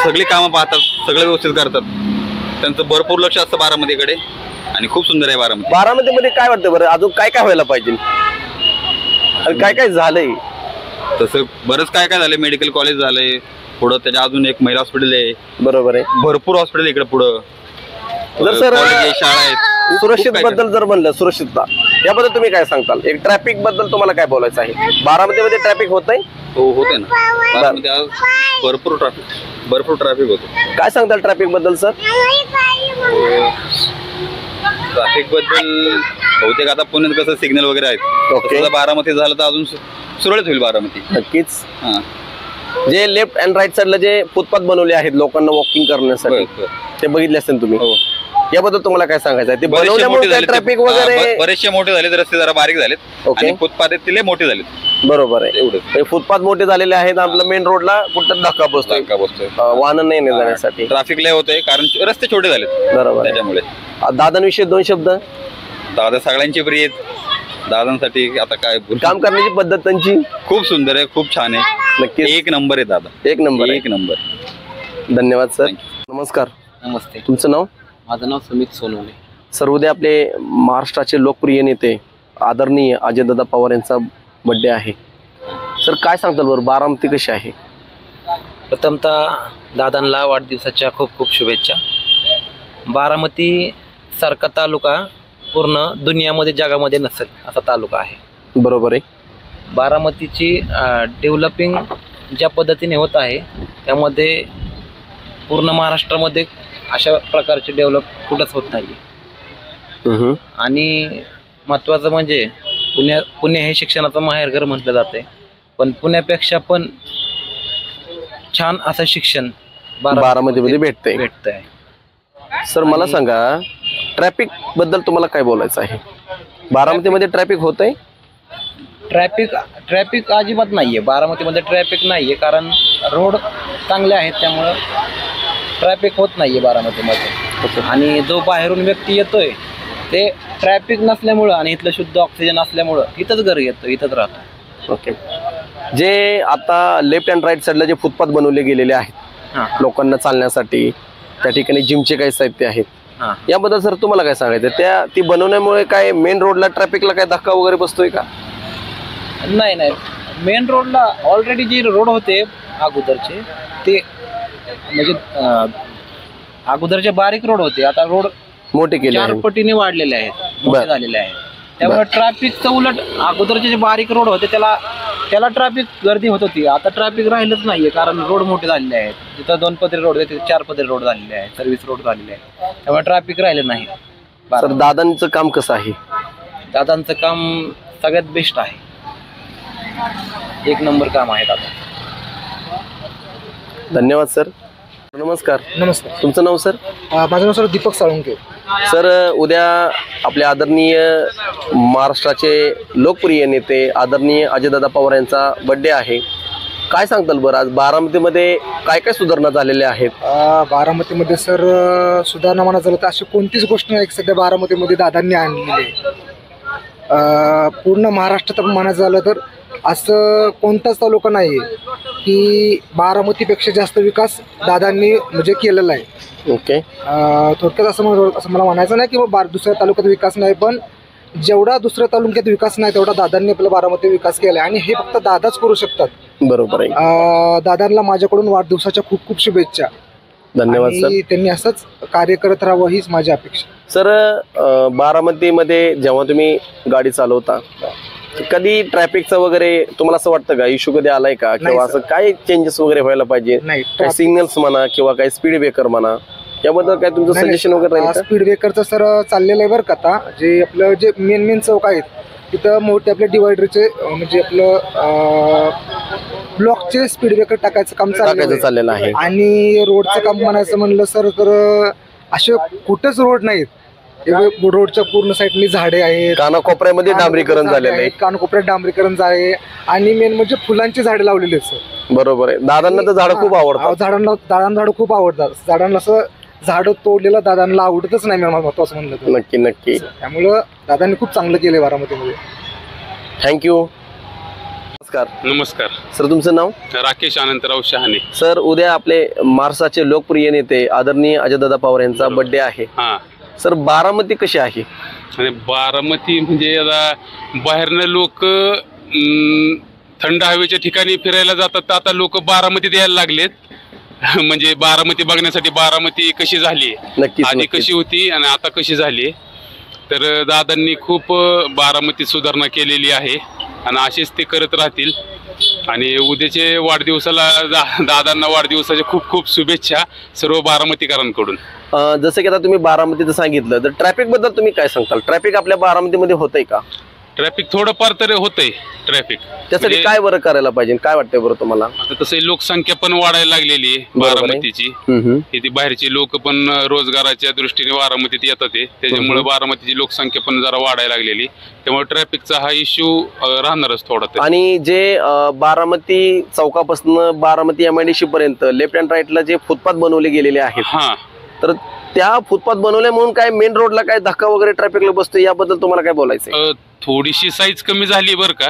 सगळी कामं पाहतात, सगळं व्यवस्थित करतात. त्यांचं भरपूर लक्ष असतं बारामतीकडे आणि खूप सुंदर आहे बारामती. बारामतीमध्ये काय वाटतं बरं, अजून काय काय व्हायला पाहिजे आणि काय काय झालंय? तसं बरंच काय काय झालंय. मेडिकल कॉलेज झालंय पुढं, त्याच्या अजून एक महिला हॉस्पिटल आहे. बरोबर आहे. भरपूर हॉस्पिटल इकडे पुढं. जर सर शाळा आहेत. सुरक्षित बद्दल जर म्हणलं, सुरक्षितता याबद्दल तुम्ही काय सांगताल? एक ट्रॅफिक बद्दल तुम्हाला काय बोलायचं आहे? बारामतीमध्ये ट्रॅफिक होत आहे? हो होते ना. बारामती आज भरपूर ट्रॅफिक होतं. काय सांगताल ट्रॅफिक बद्दल सर? ट्रॅफिक बद्दल बहुतेक आता पुण्यात कसं सिग्नल वगैरे आहेत. ओके. बारामती झालं तर अजून सुरळीत होईल बारामती. नक्कीच. जे लेफ्ट अँड राईट साईडला जे फुटपाथ बनवले आहेत लोकांना वॉकिंग करण्यासाठी, ते बघितले असतील तुम्ही. याबद्दल तुम्हाला काय सांगायचं आहे? ते बनवल्यामुळे ट्रॅफिक वगैरे बरेचसे मोठे झाले, रस्ते जरा बारीक झालेत आणि फुटपाथ तिले मोठे झालेत. बरोबर आहे. एवढं फुटपाथ मोठे झालेले आहेत. आपल्या मेन रोडला कुठं धक्का बसतोय वाहन नाही जाण्यासाठी. ट्रॅफिक लय होतंय कारण रस्ते छोटे झालेत. बरोबर. त्याच्यामुळे दादांविषयी दोन शब्द. दादा सगळ्यांची प्रिय आहेत. दादांसाठी आता काय काम करण्याची पद्धत त्यांची खूप सुंदर आहे, खूप छान आहे. नक्की एक नंबर आहे दादा. एक नंबर. धन्यवाद सर. नमस्कार. नमस्ते. तुमचं नाव? माझं नाव सुमित सोनवणे. सर उद्या आपले महाराष्ट्राचे लोकप्रिय नेते आदरणीय अजितदादा पवार यांचा बर्थडे आहे. सर काय सांगताल बरं, बारामती कशी आहे? प्रथमतः दादांना वाढदिवसाच्या खूप खूप शुभेच्छा. बारामती सारखा तालुका पूर्ण दुनियामध्ये जगामध्ये नसेल असा तालुका आहे. बरोबर आहे. बारामतीची डेव्हलपिंग ज्या पद्धतीने होत आहे त्यामध्ये पूर्ण महाराष्ट्रामध्ये अशा प्रकारचे डेव्हलप कुठंच होत नाही. आणि महत्त्वाचं म्हणजे पुणे हे शिक्षणाचं माहेरघर म्हटलं जाते, पण पुण्यापेक्षा पण छान असं शिक्षण बारामतीमध्ये भेटतंय. सर मला सांगा, ट्रॅफिक बद्दल तुम्हाला काय बोलायचं आहे? बारामतीमध्ये ट्रॅफिक होत आहे? ट्रॅफिक अजिबात नाहीये बारामतीमध्ये. ट्रॅफिक नाहीये कारण रोड चांगले आहेत, त्यामुळं ट्रॅफिक होत नाहीये बारामतीमध्ये. आणि जो बाहेरून व्यक्ती येतोय ते ट्रॅफिक नसल्यामुळं आणि इथलं शुद्ध ऑक्सिजन असल्यामुळं इथंच घरी येतो, इथंच राहतो. ओके. जे आता लेफ्ट अँड राईट साईडला जे फुटपाथ बनवले गेलेले आहेत लोकांना चालण्यासाठी, त्या ठिकाणी जिमचे काही साहित्य आहेत, याबद्दल सर तुम्हाला काय सांगायचं? ती बनवण्यामुळे काय मेन रोडला ट्रॅफिकला काय धक्का वगैरे बसतोय का? नाही. मेन रोडला ऑलरेडी जे रोड होते अगोदरचे ते म्हणजे अगोदरचे बारीक रोड होते, आता रोड मोठे केले, 4 पटीने वाढलेले आहेत, मोठे झालेले आहेत. त्यामुळे ट्रॅफिकचं उलट अगोदरचे जे बारीक रोड होते त्याला ट्रॅफिक गर्दी होत होती. आता ट्रॅफिक राहिलंच नाहीये कारण रोड मोठे झालेले आहेत. जिथं 2 पदरी रोड आहे तिथे 4 पदरी रोड झालेले आहेत, सर्व्हिस रोड झालेले आहेत, त्यामुळे ट्रॅफिक राहिलं नाही. सर दादांचं काम कसं आहे? दादांचं काम सगळ्यात बेस्ट आहे, एक नंबर काम आहे दादा. धन्यवाद सर. नमस्कार. नमस्कार. तुमचं नाव सर? माझं नाव सर दीपक साळुंके. सर उद्या आपले आदरणीय महाराष्ट्राचे लोकप्रिय नेते आदरणीय अजितदादा पवार यांचा बर्थडे आहे. काय सांगताल बरं, आज बारामतीमध्ये काय काय सुधारणा झालेल्या आहेत? बारामतीमध्ये सर सुधारणा म्हणा झालं तर अशी कोणतीच गोष्ट नाही सध्या बारामतीमध्ये दादांनी आणलेली आहे. पूर्ण महाराष्ट्रात म्हणायचं झालं तर असं कोणताच तालुका नाही आहे की बारामतीपेक्षा जास्त विकास दादांनी म्हणजे केलेला आहे. ओके. थोडक्यात असं मला म्हणायचं नाही की दुसऱ्या तालुक्यात विकास नाही, पण जेवढा दुसऱ्या तालुक्यात विकास नाही तेवढा दादांनी आपल्या बारामती विकास केला आहे आणि हे फक्त दादाच करू शकतात. बरोबर आहे. दादांना माझ्याकडून वाढदिवसाच्या खूप खूप शुभेच्छा. धन्यवाद सर. त्यांनी असंच कार्य करत राहावं हीच माझी अपेक्षा. सर बारामतीमध्ये जेव्हा तुम्ही गाडी चालवता कधी ट्रॅफिकचं वगैरे तुम्हाला असं वाटतं का, इश्यू कधी आलाय का, किंवा असं काय चेंजेस वगैरे व्हायला पाहिजे? काही सिग्नल्स म्हणा किंवा काही स्पीड ब्रेकर म्हणा, याबद्दल काय तुमचं सजेशन वगैरे राहील? स्पीड ब्रेकरचं सर चाललेलं आहे बरं का. आता जे आपलं जे मेन चौक आहेत तिथं मोठे आपले डिवायडरचे म्हणजे आपलं ब्लॉकचे स्पीड ब्रेकर टाकायचं काम चाललेलं आहे. आणि रोडचं काम म्हणायचं म्हणलं सर तर असे कुठंच रोड नाहीत रोडच्या पूर्ण साईडनी झाडे आहेत, कानाकोपऱ्यामध्ये डांबरीकरण झालेलं आहे, कानाकोपऱ्यात डांबरीकरण आहे आणि मेन म्हणजे फुलांची झाडे लावलेली आहेत सर. बरोबर आहे. दादांना तर झाडं खूप आवडतात. दादांना झाडं खूप आवडतात. झाडांना असं झाडं तोडलेलं दादांना आवडतच नाही महत्वाचं म्हणलं तर. नक्की नक्की. त्यामुळं दादांनी खूप चांगलं केलंय बारामतीमध्ये. थँक्यू. नमस्कार. नमस्कार सर, तुमचं नाव? राकेश अनंतराव शहाणे. सर, उद्या आपले महाराष्ट्राचे लोकप्रिय नेते आदरणीय अजितदादा पवार यांचा बर्थडे आहे. हा सर, बारामती कशी आहे? आणि बारामती म्हणजे आता बाहेरनं लोक थंड हवेच्या ठिकाणी फिरायला जातात, तर आता लोक बारामतीत यायला लागलेत. म्हणजे बारामती बघण्यासाठी बारामती कशी झाली, आधी कशी होती आणि आता कशी झाली. तर दादांनी खूप बारामतीत सुधारणा केलेली आहे आणि असेच ते करत राहतील. आणि उद्याचे वाढदिवसाला दादांना वाढदिवसाच्या खूप खूप शुभेच्छा सर्व बारामतीकरांकडून. जसं की आता तुम्ही बारामतीचं सांगितलं, तर ट्रॅफिक बद्दल तुम्ही काय सांगताल? ट्रॅफिक आपल्या बारामतीमध्ये होतंय का? ट्रॅफिक थोडंफार तरी होतंय ट्रॅफिक. त्यासाठी काय बरं करायला पाहिजे, काय वाटतंय बरं तुम्हाला? आता तसं लोकसंख्या पण वाढायला लागलेली आहे बारामतीची. इथे बाहेरची लोक पण रोजगाराच्या दृष्टीने बारामतीत येतात, त्याच्यामुळे बारामतीची लोकसंख्या पण जरा वाढायला लागलेली. त्यामुळे ट्रॅफिकचा हा इश्यू राहणारच थोडा. आणि जे बारामती चौकापासून बारामती MIDC पर्यंत लेफ्ट अँड राईटला जे फुटपाथ बनवले गेलेले आहेत, तर त्या फुटपाथ बनवल्या म्हणून काय मेन रोडला काय धक्का वगैरे ट्रॅफिकला बसतो, याबद्दल तुम्हाला काय बोलायचं? थोडीशी साईज कमी झाली बरं का,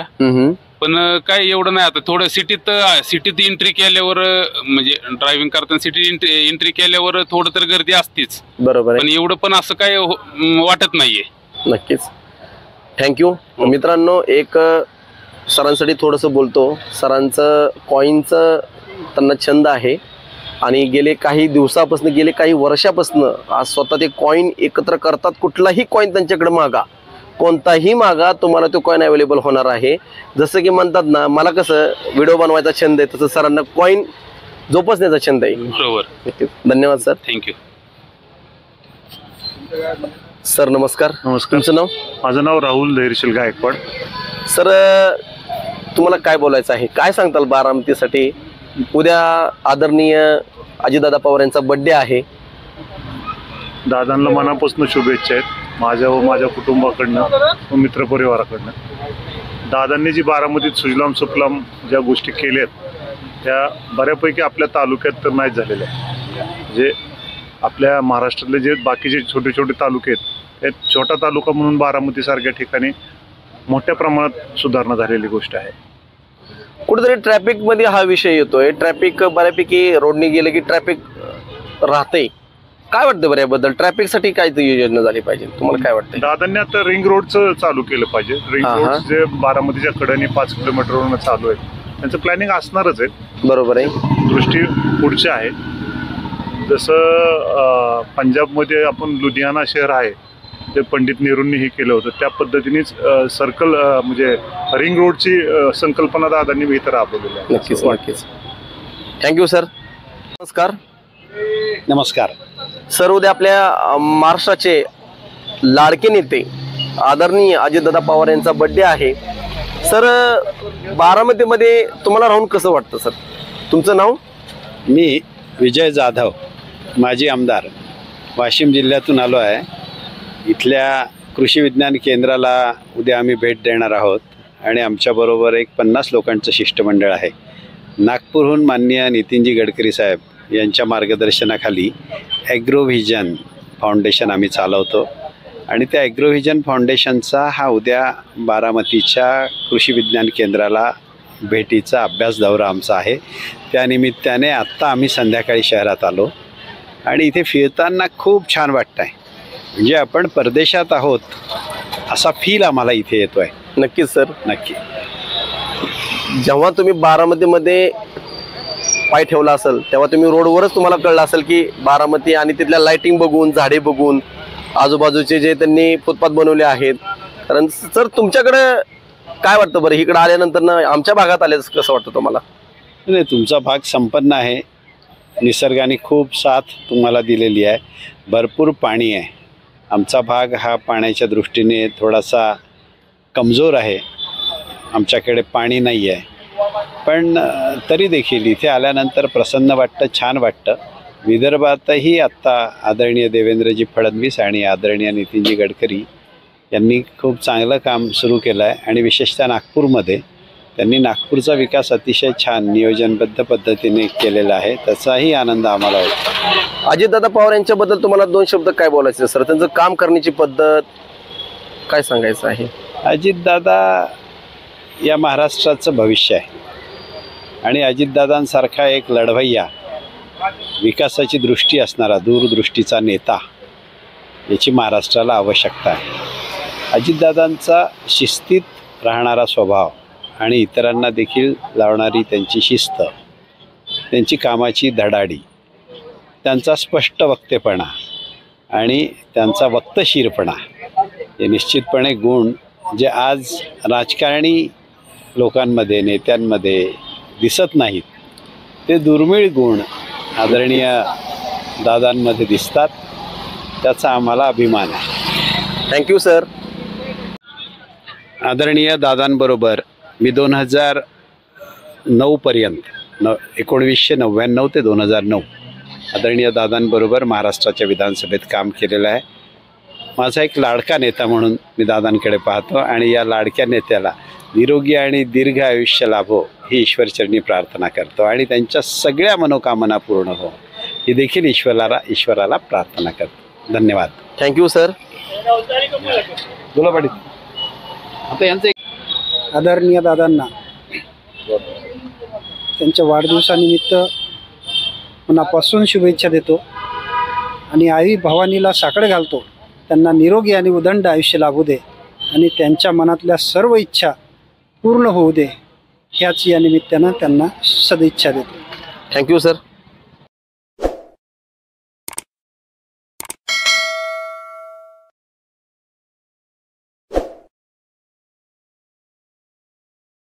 पण काय एवढं नाही. आता थोडं सिटीत एंट्री केल्यावर म्हणजे ड्रायव्हिंग करताना सिटीत एंट्री केल्यावर थोडं तर गर्दी असतीच. बरोबर. पण एवढं पण असं काय वाटत नाहीये. नक्कीच. थँक्यू. मित्रांनो, एक सरांसाठी थोडंसं बोलतो. सरांचं कॉईनचं त्यांना छंद आहे आणि गेले काही दिवसापासून, गेले काही वर्षापासून आज स्वतः ते कॉईन एकत्र करतात. कुठलाही कॉईन त्यांच्याकडे मागा, कोणताही मागा, तुम्हाला तो कॉईन अवेलेबल होणार आहे. जसं की म्हणतात ना, मला कसं व्हिडिओ बनवायचा छंद आहे, तसं सरांना कॉईन जोपासण्याचा छंद आहे. बरोबर. धन्यवाद सर. थँक्यू. सर नमस्कार. नमस्कार. तुमचं नाव? माझं नाव राहुल धैर्यशील गायकवाड. सर, तुम्हाला काय बोलायचं आहे, काय सांगताल बारामतीसाठी? उद्या आदरणीय अजितदादा पवार यांचा बर्थडे आहे. दादांना मनापासून शुभेच्छा आहेत माझ्या व माझ्या कुटुंबाकडनं व मित्रपरिवाराकडनं. दादांनी जी बारामतीत सुजलाम सुफलाम ज्या गोष्टी केल्यात त्या बऱ्यापैकी आपल्या तालुक्यात तर नाहीच झालेल्या. जे आपल्या महाराष्ट्रातले जे बाकीचे छोटे छोटे तालुके आहेत, त्यात छोटा तालुका म्हणून बारामतीसारख्या ठिकाणी मोठ्या प्रमाणात सुधारणा झालेली गोष्ट आहे. कुठेतरी ट्रॅफिक मध्ये हा विषय येतोय. ट्रॅफिक बऱ्यापैकी रोडने गेले की ट्रॅफिक राहते. काय वाटतं बरं याबद्दल? ट्रॅफिकसाठी काय योजना झाली पाहिजे, तुम्हाला काय वाटतं? दादांनी आता रिंग रोडचं चालू केलं पाहिजे. रिंग रोड जे बारामतीच्या कडेने 5 किलोमीटरवरून चालू आहे, त्यांचं प्लॅनिंग असणारच आहे. बरोबर आहे. दृष्टी पुढच्या आहे. जसं पंजाबमध्ये आपण लुधियाना शहर आहे, ते पंडित नेहरूंनी हे केलं होतं, त्या पद्धतीनेच सर्कल म्हणजे रिंग रोडची संकल्पना दादांनी इथं राबवलेली आहे. नक्कीच नक्कीच. Thank you sir. नमस्कार. नमस्कार सर, उद्या आपल्या महाराष्ट्राचे लाडके नेते आदरणीय अजितदादा पवार यांचा बर्थडे आहे. सर, बारामतीमध्ये तुम्हाला राहून कसं वाटतं सर? तुमचं नाव? मी विजय जाधव, माजी आमदार, वाशिम जिल्ह्यातून आलो आहे. इथल्या कृषी विज्ञान केंद्राला उद्या आम्ही भेट देणार आहोत आणि आमच्याबरोबर एक 50 लोकांचं शिष्टमंडळ आहे. नागपूरहून माननीय नितीनजी गडकरी साहेब यांच्या मार्गदर्शनाखाली ॲग्रोव्हिजन फाउंडेशन आम्ही चालवतो आणि त्या ॲग्रोव्हिजन फाउंडेशनचा हा उद्या बारामतीच्या कृषी विज्ञान केंद्राला भेटीचा अभ्यास दौरा आमचा आहे. त्यानिमित्ताने आत्ता आम्ही संध्याकाळी शहरात आलो आणि इथे फिरताना खूप छान वाटतं आहे. म्हणजे आपण परदेशात आहोत असा फील आम्हाला इथे येतो आहे. नक्कीच सर, नक्की. जेव्हा तुम्ही बारामतीमध्ये पाय ठेवला असेल तेव्हा तुम्ही रोडवरच तुम्हाला कळलं असेल की बारामती, आणि तिथल्या लाइटिंग बघून, झाडे बघून, आजूबाजूचे जे त्यांनी फुटपाथ बनवले आहेत. कारण सर, तुमच्याकडे काय वाटतं बरं इकडे आल्यानंतर ना, आमच्या भागात आल्यास कसं वाटतं तुम्हाला? नाही, तुमचा भाग संपन्न आहे. निसर्गाने खूप साथ तुम्हाला दिलेली आहे. भरपूर पाणी आहे. आमचा भाग हा पाण्याच्या दृष्टीने थोडासा कमजोर आहे. आमच्याकडे पाणी नाही आहे, पण तरी देखील इथे आल्यानंतर प्रसन्न वाटतं, छान वाटतं. विदर्भातही आत्ता आदरणीय देवेंद्रजी फडणवीस आणि आदरणीय नितीनजी गडकरी यांनी खूप चांगलं काम सुरू केलं आहे आणि विशेषतः नागपूरमध्ये त्यांनी नागपूरचा विकास अतिशय छान नियोजनबद्ध पद्धतीने केलेला आहे, त्याचाही आनंद आम्हाला होतो. अजितदादा पवार यांच्याबद्दल तुम्हाला 2 शब्द काय बोलायचे सर? त्यांचं काम करण्याची पद्धत काय सांगायचं आहे? अजितदादा या महाराष्ट्राचं भविष्य आहे आणि अजितदादांसारखा एक लढवय्या, विकासाची दृष्टी असणारा, दूरदृष्टीचा नेता याची महाराष्ट्राला आवश्यकता आहे. अजितदादांचा शिस्तीत राहणारा स्वभाव आणि इतरांना देखील लावणारी त्यांची शिस्त, त्यांची कामाची धडाडी, त्यांचा स्पष्ट वक्तेपणा आणि त्यांचा वक्तशीरपणा हे निश्चितपणे गुण जे आज राजकारणी लोकांमध्ये, नेत्यांमध्ये दिसत नाहीत, ते दुर्मिळ गुण आदरणीय दादांमध्ये दिसतात. त्याचा आम्हाला अभिमान आहे. Thank you sir. आदरणीय दादांबरोबर मी 2009पर्यंत 1999 ते 2009 आदरणीय दादांबरोबर महाराष्ट्राच्या विधानसभेत काम केलेलं आहे. माझा एक लाडका नेता म्हणून मी दादांकडे पाहतो आणि या लाडक्या नेत्याला निरोगी आणि दीर्घ आयुष्य लाभो ही ईश्वरचरणी प्रार्थना करतो आणि त्यांच्या सगळ्या मनोकामना पूर्ण हो ही देखील ईश्वराला प्रार्थना करतो. धन्यवाद. Thank you sir. बोला पाटील. आता यांचं आदरणीय दादांना त्यांच्या वाढदिवसानिमित्त मनापासून शुभेच्छा देतो आणि आई भवानीला साकडं घालतो. त्यांना निरोगी आणि उदंड आयुष्य लाभू दे आणि त्यांच्या मनातल्या सर्व इच्छा पूर्ण होऊ दे, ह्याच या निमित्तानं त्यांना सदिच्छा देतो. Thank you sir.